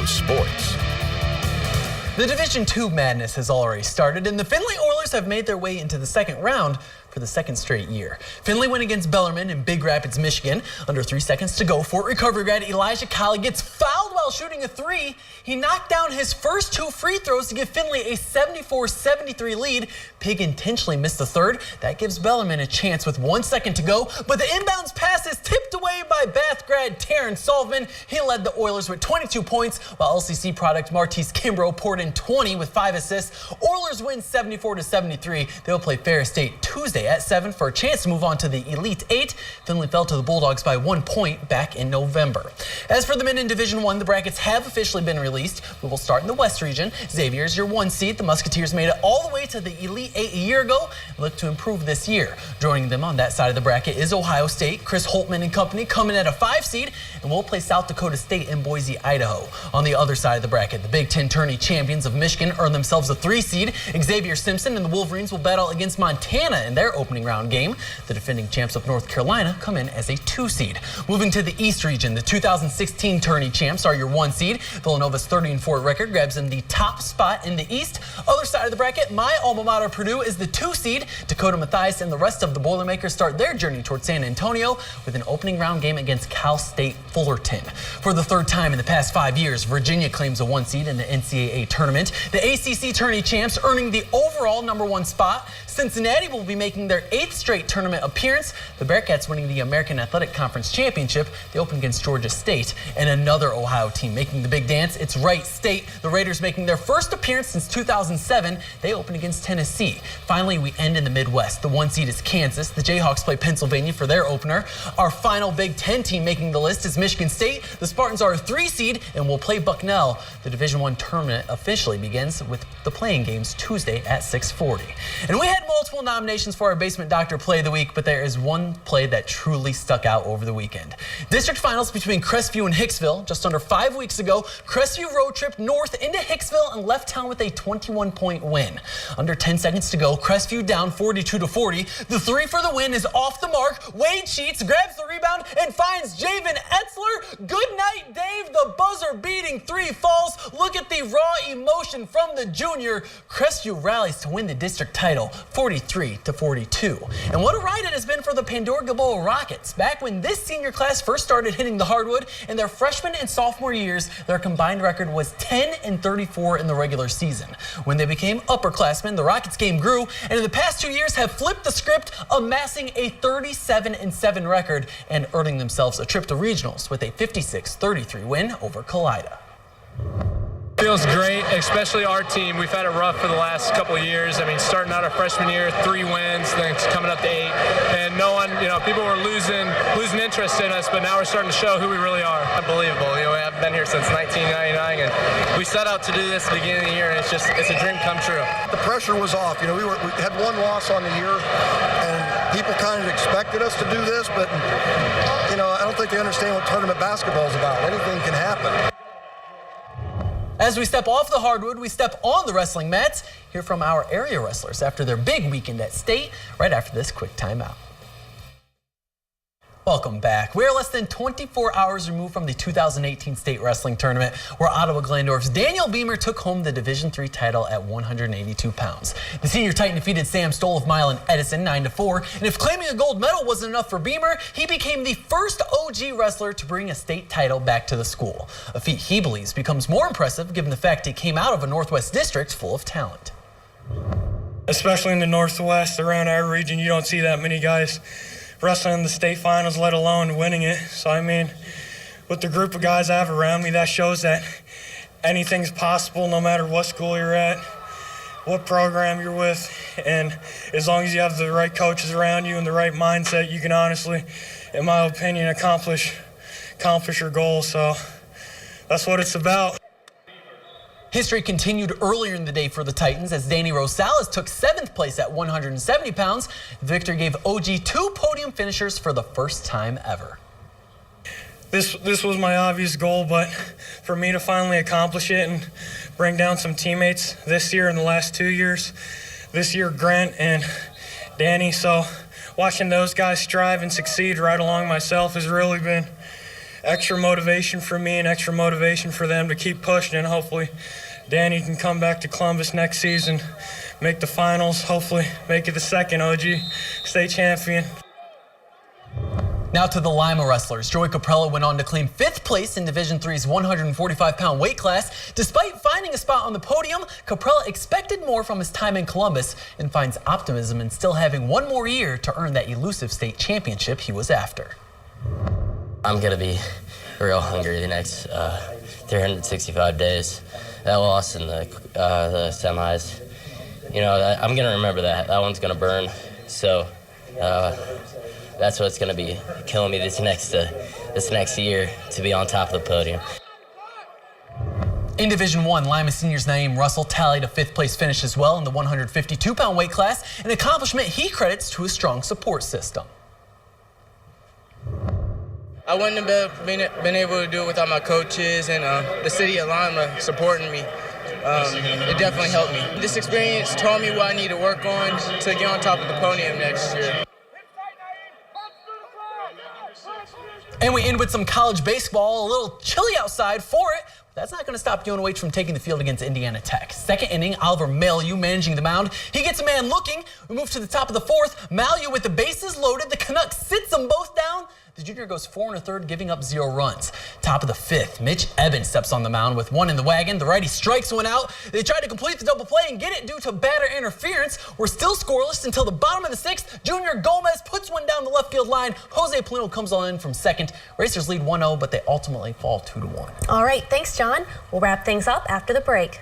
sports. The Division II madness has already started, and the Findlay Oilers have made their way into the second round for the second straight year. Findlay went against Bellarmine in Big Rapids, Michigan. Under 3 seconds to go, Fort Recovery grad Elijah Colley gets fouled while shooting a three. He knocked down his first 2 free throws to give Findlay a 74-73 lead. Pig intentionally missed the third. That gives Bellarmine a chance with 1 second to go, but the inbounds pass is tipped away by Bath grad Terrence Sullivan. He led the Oilers with 22 points, while LCC product Martise Kimbrough poured in 20 with 5 assists. Oilers win 74-73. They will play Ferris State Tuesday at 7 for a chance to move on to the Elite 8. Findlay fell to the Bulldogs by 1 point back in November. As for the men in Division I, the brackets have officially been released. We will start in the West region. Xavier is your 1 seed. The Musketeers made it all the way to the Elite 8 a year ago and look to improve this year. Joining them on that side of the bracket is Ohio State. Chris Holtman and company coming at a 5 seed and will play South Dakota State in Boise, Idaho. On the other side of the bracket, the Big Ten tourney champions of Michigan earn themselves a 3 seed. Xavier Simpson and the Wolverines will battle against Montana in their opening round game. The defending champs of North Carolina come in as a 2 seed. Moving to the East region, the 2016 tourney champs are your 1 seed. Villanova's 30-4 record grabs them the top spot in the East. Other side of the bracket, my alma mater Purdue is the 2 seed. Dakota Mathias and the rest of the Boilermakers start their journey toward San Antonio with an opening round game against Cal State Fullerton. For the 3rd time in the past 5 years, Virginia claims a 1 seed in the NCAA tournament. The ACC tourney champs earning the overall #1 spot. Cincinnati will be making their 8th straight tournament appearance. The Bearcats winning the American Athletic Conference Championship. They open against Georgia State. And another Ohio team making the big dance. It's Wright State. The Raiders making their first appearance since 2007. They open against Tennessee. Finally, we end in the Midwest. The 1 seed is Kansas. The Jayhawks play Pennsylvania for their opener. Our final Big Ten team making the list is Michigan State. The Spartans are a 3 seed and will play Bucknell. The Division I tournament officially begins with the playing games Tuesday at 6:40. And we had multiple nominations for our Basement Doctor Play of the Week, but there is one play that truly stuck out over the weekend. District finals between Crestview and Hicksville. Just under 5 weeks ago, Crestview road tripped north into Hicksville and left town with a 21-point win. Under 10 seconds to go, Crestview down 42-40. The 3 for the win is off the mark. Wade Sheets grabs the rebound and finds Javen Etzler. Good night, Dave. The buzzer-beating 3 falls. Look at the raw emotion from the junior. Crestview rallies to win the district title, 43-42. And what a ride it has been for the Pandora Gilboa Rockets. Back when this senior class first started hitting the hardwood, in their freshman and sophomore years, their combined record was 10-34 in the regular season. When they became upperclassmen, the Rockets game grew, and in the past 2 years have flipped the script, amassing a 37-7 record and earning themselves a trip to regionals with a 56-33 win over Kalida. Feels great, especially our team. We've had it rough for the last couple of years. I mean, starting out our freshman year, 3 wins, then coming up to 8, and no one, people were losing interest in us, but now we're starting to show who we really are. Unbelievable. I've been here since 1999, and we set out to do this at the beginning of the year, and it's a dream come true. The pressure was off. We had 1 loss on the year, and people kind of expected us to do this, but I don't think they understand what tournament basketball is about. Anything can happen. As we step off the hardwood, we step on the wrestling mats. Hear from our area wrestlers after their big weekend at state, right after this quick timeout. Welcome back. We're less than 24 hours removed from the 2018 state wrestling tournament, where Ottawa Glandorf's Daniel Beamer took home the Division III title at 182 pounds. The senior Titan defeated Sam Stoll of Milan Edison 9-4, and if claiming a gold medal wasn't enough for Beamer, he became the first OG wrestler to bring a state title back to the school. A feat he believes becomes more impressive given the fact he came out of a Northwest district full of talent. Especially in the Northwest, around our region, you don't see that many guys wrestling in the state finals, let alone winning it. So, with the group of guys I have around me, that shows that anything's possible no matter what school you're at, what program you're with. And as long as you have the right coaches around you and the right mindset, you can honestly, in my opinion, accomplish your goals. So that's what it's about. History continued earlier in the day for the Titans as Danny Rosales took 7th place at 170 pounds. The victory gave OG 2 podium finishers for the first time ever. This was my obvious goal, but for me to finally accomplish it and bring down some teammates this year and the last 2 years, this year Grant and Danny, so watching those guys strive and succeed right along myself has really been extra motivation for me and extra motivation for them to keep pushing, and hopefully Danny can come back to Columbus next season, make the finals, hopefully make it the second OG state champion. Now to the Lima wrestlers. Joey Caprella went on to claim 5th place in Division III's 145-pound weight class. Despite finding a spot on the podium, Caprella expected more from his time in Columbus and finds optimism in still having one more year to earn that elusive state championship he was after. I'm going to be real hungry the next 365 days. That loss in the semis, you know, I'm going to remember that. That one's going to burn. So that's what's going to be killing me this next year, to be on top of the podium. In Division I, Lima seniors Naeem Russell tallied a 5th place finish as well in the 152-pound weight class, an accomplishment he credits to a strong support system. I wouldn't have been able to do it without my coaches and the city of Lima supporting me. It definitely helped me. This experience taught me what I need to work on to get on top of the podium next year. And we end with some college baseball. A little chilly outside for it. That's not going to stop UNOH from taking the field against Indiana Tech. Second inning, Oliver Mailloux managing the mound. He gets a man looking. We move to the top of the 4th. Mailloux with the bases loaded. The Canucks sits them both down. The junior goes 4 1/3, giving up 0 runs. Top of the 5th, Mitch Evans steps on the mound with 1 in the wagon. The righty strikes 1 out. They try to complete the double play and get it due to batter interference. We're still scoreless until the bottom of the 6th. Junior Gomez puts one down the left field line. Jose Polino comes on in from second. Racers lead 1-0, but they ultimately fall 2-1. All right, thanks, John. We'll wrap things up after the break.